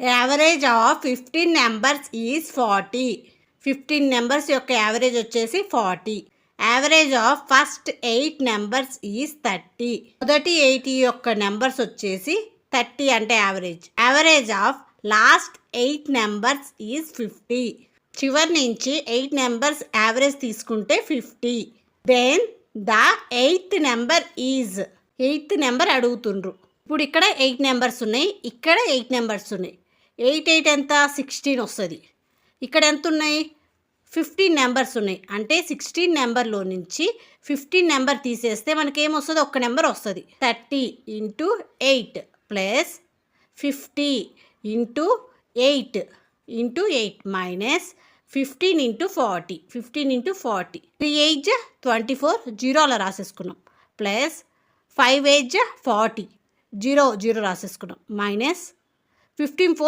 Average of 15 numbers is 40. 15 numbers యొక్క average వచ్చేసి 40. Average of first 8 numbers is 30. మొదటి 8 యొక్క నెంబర్స్ వచ్చేసి 30 అంటే average. Average of last 8 numbers is 50. చివరి నుంచి 8 నెంబర్స్ యావరేజ్ తీసుకుంటే 50. Then the 8th number is 8th number అడుగుతుండ్రు. ఇప్పుడు ఇక్కడ 8 నెంబర్స్ ఉన్నాయి, ఇక్కడ 8 నెంబర్స్ ఉన్నాయి. 8 8 ఎంత 16 వస్తుంది. ఇక్కడ ఎంత ఉన్నాయి 15 నెంబర్స్ ఉన్నాయి. అంటే 16 నెంబర్లో నుంచి 15 నెంబర్ తీసేస్తే మనకి ఏమొస్తుంది, ఒక్క నెంబర్ వస్తుంది. 30 × 8 ప్లస్ 50 × 8 × 8 మైనస్ 15 × 40. 15 × 40 3 8 24 జీరో అలా రాసేసుకున్నాం. ప్లస్ 5 8 40 0 0 రాసేసుకున్నాం. మైనస్ 15 4